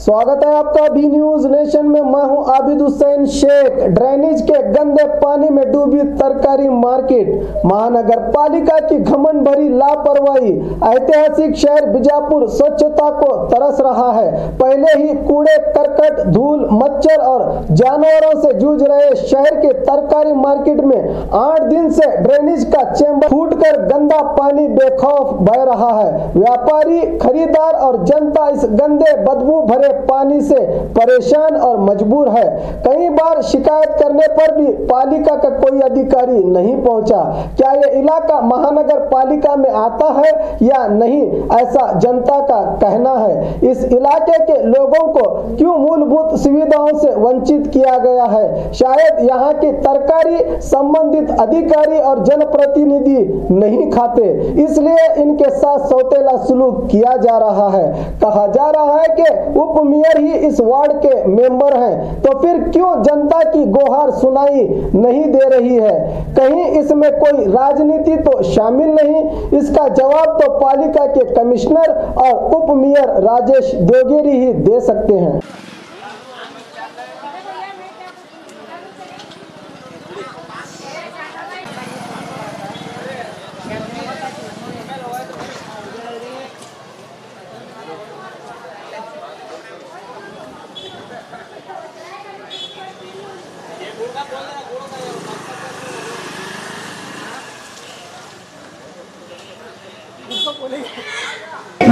स्वागत है आपका बी न्यूज नेशन में। मैं हूं आबिद हुसैन शेख। ड्रेनेज के गंदे पानी में डूबी तरकारी मार्केट, महानगर पालिका की घमंड भरी लापरवाही। ऐतिहासिक शहर बीजापुर स्वच्छता को तरस रहा है। पहले ही कूड़े करकट, धूल, मच्छर और जानवरों से जूझ रहे शहर के तरकारी मार्केट में 8 दिन से ड्रेनेज का चैम्बर फूटकर गंदा पानी बेखौफ बह रहा है। व्यापारी, खरीदार और जनता इस गंदे बदबू भरे पानी से परेशान और मजबूर है। कई बार शिकायत करने पर भी पालिका का कोई अधिकारी नहीं पहुंचा। क्या यह इलाका महानगर पालिका में आता है या नहीं, ऐसा जनता का कहना है। इस इलाके के लोगों को क्यों मूलभूत सुविधाओं से वंचित किया गया है? शायद यहाँ की तरकारी संबंधित अधिकारी और जनप्रतिनिधि नहीं खाते, इसलिए इनके साथ सौतेला सलूक किया जा रहा है। कहा जा रहा है कि उप मेयर ही इस वार्ड के मेंबर हैं, तो फिर क्यों जनता की गुहार सुनाई नहीं दे रही है? कहीं इसमें कोई राजनीति तो शामिल नहीं? इसका जवाब तो पालिका के कमिश्नर और उप मेयर राजेश देवगिरी ही दे सकते हैं।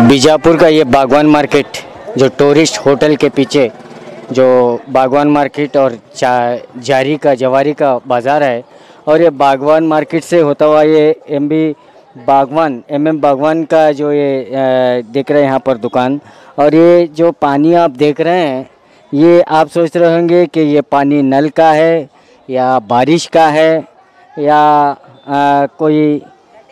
बीजापुर का ये बागवान मार्केट, जो टूरिस्ट होटल के पीछे जो बागवान मार्केट और जवारी का बाज़ार है, और ये बागवान मार्केट से होता हुआ ये एम बागवान का जो ये देख रहे हैं यहाँ पर दुकान। और ये जो पानी आप देख रहे हैं, ये आप सोच रहे होंगे कि ये पानी नल का है या बारिश का है या कोई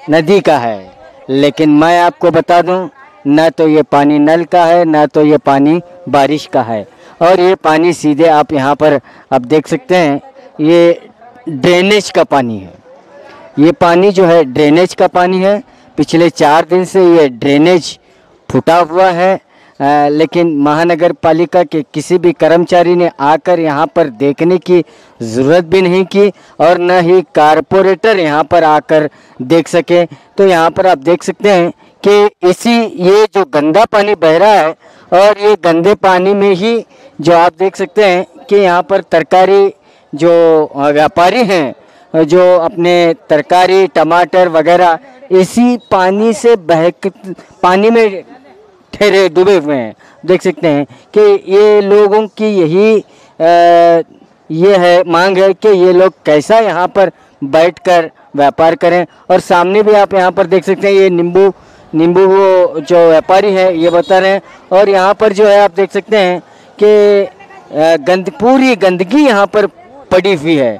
नदी का है, लेकिन मैं आपको बता दूं, ना तो ये पानी नल का है, ना तो ये पानी बारिश का है। और ये पानी सीधे आप यहाँ पर आप देख सकते हैं, ये ड्रेनेज का पानी है। ये पानी जो है ड्रेनेज का पानी है। पिछले 4 दिन से ये ड्रेनेज फूटा हुआ है, लेकिन महानगर पालिका के किसी भी कर्मचारी ने आकर यहाँ पर देखने की ज़रूरत भी नहीं की, और न ही कारपोरेटर यहाँ पर आकर देख सके। तो यहाँ पर आप देख सकते हैं कि ये जो गंदा पानी बह रहा है, और ये गंदे पानी में ही जो आप देख सकते हैं कि यहाँ पर तरकारी जो व्यापारी हैं, जो अपने तरकारी, टमाटर वगैरह इसी पानी से पानी में ठहरे डूबे हुए हैं। देख सकते हैं कि ये लोगों की यही ये है मांग है कि ये लोग कैसा यहाँ पर बैठकर व्यापार करें। और सामने भी आप यहाँ पर देख सकते हैं, ये नींबू वो जो व्यापारी है ये बता रहे हैं। और यहाँ पर जो है आप देख सकते हैं कि पूरी गंदगी यहाँ पर पड़ी हुई है,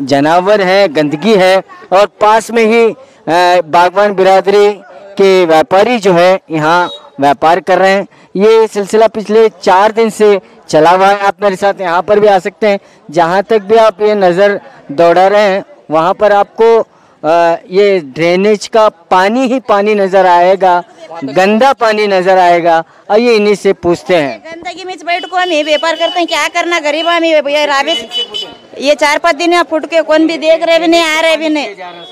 जानवर है, गंदगी है। और पास में ही बागवान बिरादरी के व्यापारी जो है यहाँ व्यापार कर रहे हैं। ये सिलसिला पिछले 4 दिन से चला हुआ है। आप मेरे साथ यहाँ पर भी आ सकते हैं। जहाँ तक भी आप ये नज़र दौड़ा रहे हैं, वहाँ पर आपको ये ड्रेनेज का पानी ही पानी नज़र आएगा, गंदा पानी नज़र आएगा। आइए इन्हीं से पूछते हैं। गंदगी में बैठ को हम ये व्यापार करते हैं, क्या करना गरीब हम ये 4-5 दिन फुट के कौन भी देख रहे भी नहीं, आ रहे भी नहीं।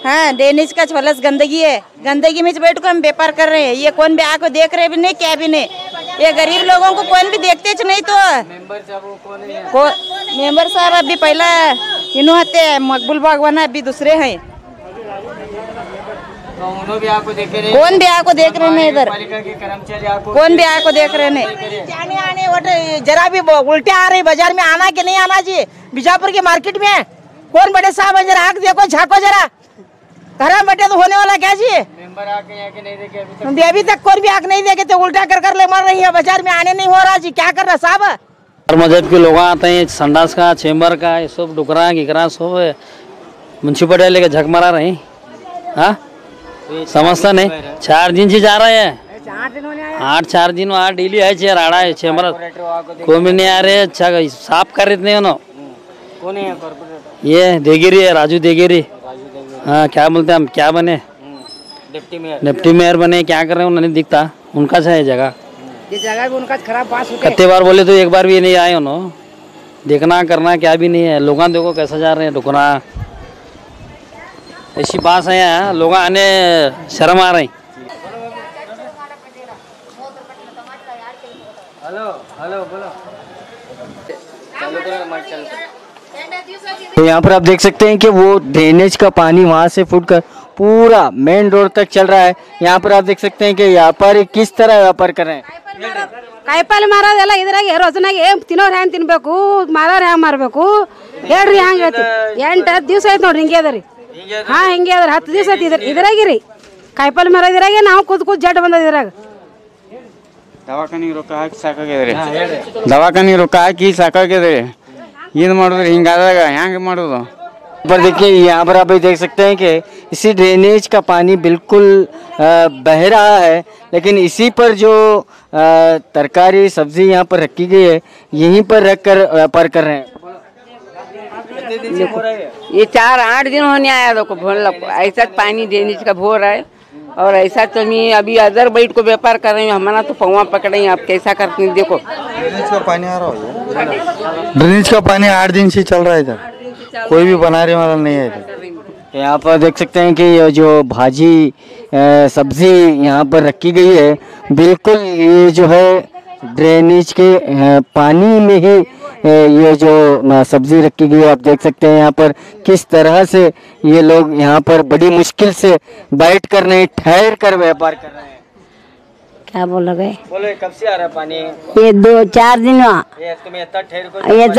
हाँ, ड्रेनेज का छलस गंदगी है, गंदगी में बैठ को हम व्यापार कर रहे हैं। ये कौन भी आको देख रहे भी नहीं, क्या भी नहीं। ये गरीब लोगों को कौन भी देखते नहीं। तो मेंबर साहब अभी पहला इन्होंने मकबूल बागवान, अभी दूसरे हैं। कौन भी आको देख रहे नहीं, इधर कौन भी आको देख रहे नहीं। आने जरा भी उल्टे आ रही, बाजार में आना कि नहीं आना जी। बीजापुर के मार्केट में कौन बड़े साहब है, जरा आग देखो, झाको जरा, घर बैठे तो होने वाला क्या जी। मेंबर आके यहाँ के नहीं देखे अभी तक कोई भी आग नहीं देखे, तो उल्टा कर ले मर रही है। बाजार में आने नहीं हो रहा जी, क्या कर रहा साहब। हर मजहब के लोग आते हैं, संडास का, चेम्बर का, ये सब डुकरा घिकरा सब म्यूनसिपलिटी लेके झक मारा रहे। हाँ, समझता नहीं। 4 दिन से जा रहे हैं, 4 दिन वहाँ डेली है चेयर आड़ा है चेम्बर, कोई भी नहीं आ रहे। अच्छा साफ कर रहे थे कौन है ये देगिरी है, राजू देगिरी। हाँ, क्या बोलते हैं हम, क्या बने, डिप्टी मेयर बने, क्या कर रहे हैं नहीं दिखता। उनका सा है जगह। ये जगह भी उनका खराब बात होते कितने बार बोले तो एक बार भी नहीं आए उन्होंने, देखना करना क्या भी नहीं है। लोग देखो कैसा जा रहे हैं ढुकना, ऐसी बात है यहाँ, लोग आने शर्म आ रही। तो यहाँ पर आप देख सकते हैं कि वो ड्रेनेज का पानी वहाँ से फूटकर पूरा मेन रोड तक चल रहा है। यहाँ पर आप देख सकते हैं कि व्यापारी किस तरह व्यापार कर रहे हैं। ಕಾಯಿಪಲ್ಲೆ ಮಾರೋದೆಲ್ಲ ಇದ್ರಾಗ ರೋಜನಾಗ ಏನ್ ತಿನ್ನೋರು ಹ್ಯಾಂಗ ತಿನ್ಬೇಕು, ಮಾರೋರು ಹ್ಯಾಂಗ ಮಾರ್ಬೇಕು ಹೇಳ್ರಿ. ಹ್ಯಾಂಗ 8-10 ದಿವಸ ಆಯ್ತು ನೋಡ್ರಿ ಹಿಂಗೆ ಅದರಿ. ಹಾ ಹಿಂಗೆ ಅದ್ರ 10 ದಿವಸ ಆಯ್ತು ಇದ್ರಾಗಿರಿ ಕಾಯಿಪಲ್ಲೆ ಮಾರೋದ್ರಾಗೆ ನಾವು ಕೂತ್ ಜಡ್ ಬಂದದ ಇದ್ರಾಗ. ದವಾಖಾನಿಗೆ ರೊಕ್ಕ ಹಾಕಿ ಸಾಕಾಗ್ಯದ್ರಿ, ದವಾಖಾನಿಗೆ ರೊಕ್ಕ ಹಾಕಿ ಸಾಕಾಗ್ಯದ್ರಿ. ಏನು ಮಾಡೋದ್ರಿ ಹಿಂಗಾದಾಗ ಹ್ಯಾಂಗ ಮಾಡೋದು? पर देखिए यहाँ पर आप देख सकते हैं कि इसी ड्रेनेज का पानी बिल्कुल बह रहा है, लेकिन इसी पर जो तरकारी सब्जी यहाँ पर रखी गई है यहीं पर रख कर व्यापार कर रहे हैं। ये 4-8 दिन होने आया देखो ऐसा पानी ड्रेनेज का भो रहा है। और ऐसा तो मैं अभी अदर बैठ को व्यापार कर रही हूँ, हमारा तो पौवा पकड़े आप कैसा करते हैं देखो। ड्रेनेज का पानी आ रहा है, ड्रेनेज का पानी 8 दिन से चल रहा है इधर, कोई भी बनाने वाला नहीं है इधर। यहाँ पर देख सकते हैं कि ये जो भाजी सब्जी यहाँ पर रखी गई है बिल्कुल ये जो है ड्रेनेज के पानी में ही ये जो सब्जी रखी गई है। आप देख सकते हैं यहाँ पर किस तरह से ये लोग यहाँ पर बड़ी मुश्किल से बैठ कर नहीं ठहर कर व्यापार कर रहे हैं। क्या बोल रहे? बोले कब से आ रहा है पानी? ये 2-4 दिन हुआ, ये तुम्हें इतना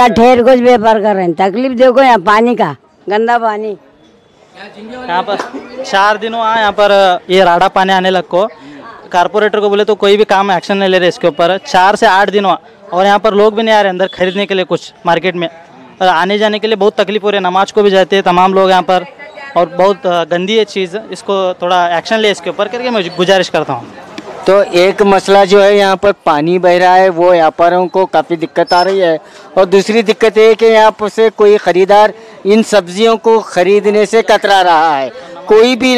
ठहर कुछ व्यापार कर रहे हैं। तकलीफ देखो यहाँ पानी का, गंदा पानी। यहाँ पर 4 दिन हुआ, यहाँ पर ये राड़ा पानी आने लग को कारपोरेटर को बोले तो कोई भी काम एक्शन नहीं ले रहे इसके ऊपर। 4 से 8 दिन हुआ और यहाँ पर लोग भी नहीं आ रहे अंदर खरीदने के लिए कुछ मार्केट में, और आने जाने के लिए बहुत तकलीफ हो रही है। नमाज को भी जाते हैं तमाम लोग यहाँ पर, और बहुत गंदी है चीज़, इसको थोड़ा एक्शन ले इसके ऊपर करके मैं गुजारिश करता हूँ। तो एक मसला जो है यहाँ पर पानी बह रहा है वो व्यापारियों को काफ़ी दिक्कत आ रही है, और दूसरी दिक्कत ये है कि यहाँ पर से कोई ख़रीदार इन सब्जियों को ख़रीदने से कतरा रहा है। कोई भी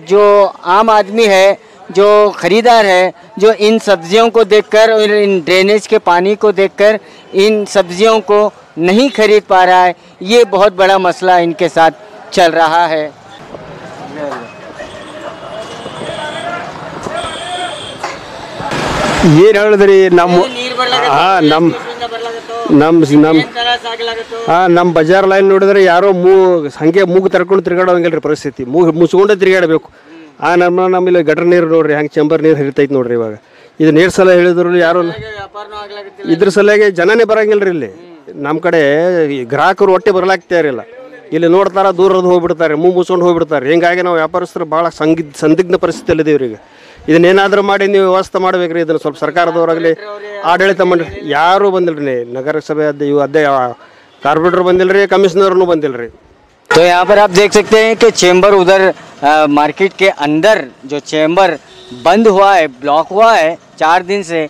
जो आम आदमी है, जो ख़रीदार है, जो इन सब्जियों को देखकर और इन ड्रेनेज के पानी को देखकर इन सब्जियों को नहीं खरीद पा रहा है। ये बहुत बड़ा मसला इनके साथ चल रहा है। ಏನು ಹೇಳಿದ್ರಿ ನಮ್ಮ ನಮ್ಮ ಬಜಾರ್ ಲೈನ್ ನೋಡಿದ್ರೆ ಯಾರೋ ಹಂಗೆ ಮೂಗು ತರ್ಕೊಂಡು ತಿರ್ಗಾಡೋಂಗಿಲ್ರಿ ಪರಿಸ್ಥಿತಿ, ಮುಚ್ಕೊಂಡೆ ತಿರ್ಗಾಡಬೇಕು. ನಮ್ಮಲ್ಲಿ ಗಟರ್ ನೀರು ನೋಡ್ರಿ ಹಂಗೆ ಚಂಬರ್ ನೀರು ಹರಿತೈತೆ ನೋಡ್ರಿ. ಇವಾಗ ಇದು ನೀರು ಸಲ ಹೇಳಿದ್ರು ಯಾರು ಇದ್ರ ಸಲಗೆ ಜನನೇ ಬರಂಗಿಲ್ರಿ. ಇಲ್ಲಿ ನಮ್ಮ ಕಡೆ ಗ್ರಾಹಕರು ಒಟ್ಟೆ ಬರಲಾಗ್ತಾ ಇರಲಿಲ್ಲ. ಇಲ್ಲಿ ನೋಡ್ತಾರ ದೂರದ ಹೋಗ್ಬಿಡ್ತಾರೆ, ಮುಚ್ಕೊಂಡು ಹೋಗ್ಬಿಡ್ತಾರೆ. ಹಿಂಗಾಗಿ ನಾವು ವ್ಯಾಪಾರಸ್ಥರು ಭಾಳ ಸಂದಿಗ್ಧ ಪರಿಸ್ಥಿತಿಯಲ್ಲಿ ಇದೀವ್ರಿ. ಈಗ ಇದನ್ನೇನಾದರೂ ಮಾಡಿ ನೀವು ವ್ಯವಸ್ಥೆ ಮಾಡ್ಬೇಕ್ರಿ. ಇದನ್ನು ಸ್ವಲ್ಪ ಸರ್ಕಾರದವರಾಗಲಿ ಆಡಳಿತ ಮಂಡಳಿ ಯಾರೂ ಬಂದಿಲ್ರಿ, ನಗರಸಭೆ ಕಾರ್ಪೊರೇಟರ್ ಬಂದಿಲ್ರಿ, ಕಮಿಷನರ್ನು ಬಂದಿಲ್ರಿ. तो यहाँ पर आप देख सकते हैं कि चेंबर उधर मार्केट के अंदर जो चेंबर बंद हुआ है, ब्लॉक हुआ है 4 दिन से,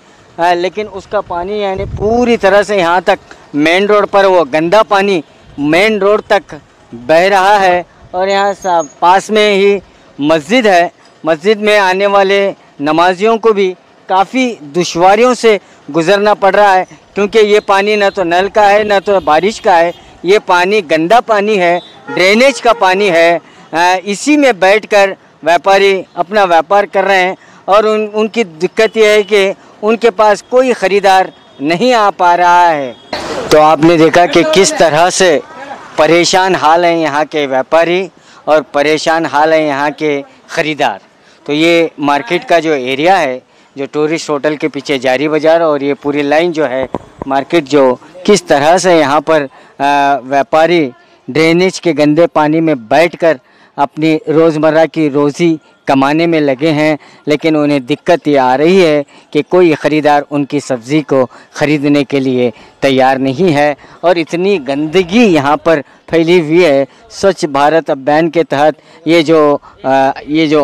लेकिन उसका पानी यानी पूरी तरह से यहाँ तक मेन रोड पर वो गंदा पानी मेन रोड तक बह रहा है। और यहाँ पास में ही मस्जिद है, मस्जिद में आने वाले नमाजियों को भी काफ़ी दुश्वारियों से गुज़रना पड़ रहा है, क्योंकि ये पानी न तो नल का है न तो बारिश का है। ये पानी गंदा पानी है, ड्रेनेज का पानी है। इसी में बैठकर व्यापारी अपना व्यापार कर रहे हैं, और उनकी दिक्कत यह है कि उनके पास कोई ख़रीदार नहीं आ पा रहा है। तो आपने देखा कि किस तरह से परेशान हाल हैं यहाँ के व्यापारी और परेशान हाल हैं यहाँ के ख़रीदार। तो ये मार्केट का जो एरिया है, जो टूरिस्ट होटल के पीछे जारी बाज़ार और ये पूरी लाइन जो है मार्केट, जो किस तरह से यहाँ पर व्यापारी ड्रेनेज के गंदे पानी में बैठकर अपनी रोज़मर्रा की रोज़ी कमाने में लगे हैं, लेकिन उन्हें दिक्कत ये आ रही है कि कोई ख़रीदार उनकी सब्ज़ी को ख़रीदने के लिए तैयार नहीं है। और इतनी गंदगी यहाँ पर फैली हुई है। स्वच्छ भारत अभियान के तहत ये जो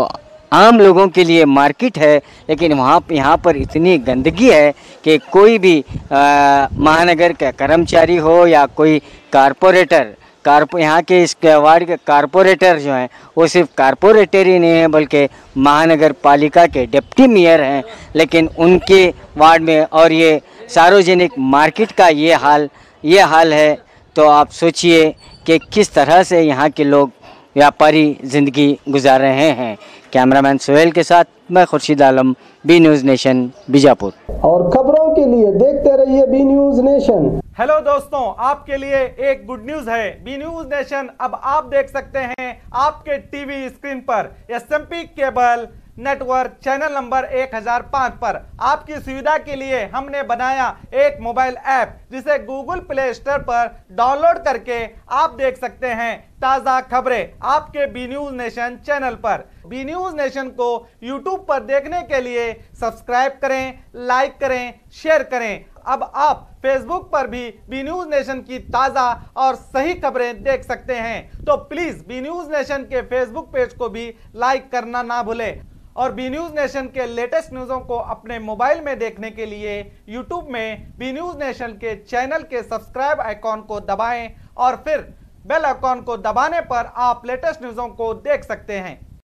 आम लोगों के लिए मार्केट है, लेकिन यहाँ पर इतनी गंदगी है कि कोई भी महानगर का कर्मचारी हो या कोई यहाँ के इस वार्ड के कारपोरेटर जो हैं वो सिर्फ कारपोरेटर ही नहीं है बल्कि महानगर पालिका के डिप्टी मेयर हैं, लेकिन उनके वार्ड में और ये सार्वजनिक मार्केट का ये हाल है। तो आप सोचिए कि किस तरह से यहाँ के लोग व्यापारी ज़िंदगी गुजार रहे हैं। कैमरामैन सोहेल के साथ मैं Khurshid Alam, B news nation, Bijapur. और खबरों के लिए देखते रहिए बी न्यूज़ नेशन। हेलो दोस्तों, आपके लिए एक गुड न्यूज है। बी न्यूज़ नेशन अब आप देख सकते हैं आपके टीवी स्क्रीन पर SMP cable network channel number 1005 पर। आपकी सुविधा के लिए हमने बनाया एक मोबाइल ऐप जिसे गूगल प्ले स्टोर पर डाउनलोड करके आप देख सकते हैं ताज़ा खबरें आपके बी न्यूज़ नेशन चैनल पर। बी न्यूज़ नेशन को यूट्यूब पर देखने के लिए सब्सक्राइब करें, लाइक करें, शेयर करें। अब आप फेसबुक पर भी बी न्यूज़ नेशन की ताज़ा और सही खबरें देख सकते हैं। तो प्लीज़ बी न्यूज़ नेशन के फेसबुक पेज को भी लाइक करना ना भूलें। और बी न्यूज़ नेशन के लेटेस्ट न्यूज़ों को अपने मोबाइल में देखने के लिए यूट्यूब में बी न्यूज़ नेशन के चैनल के सब्सक्राइब आइकॉन को दबाएं और फिर बेल आइकॉन को दबाने पर आप लेटेस्ट न्यूज़ों को देख सकते हैं।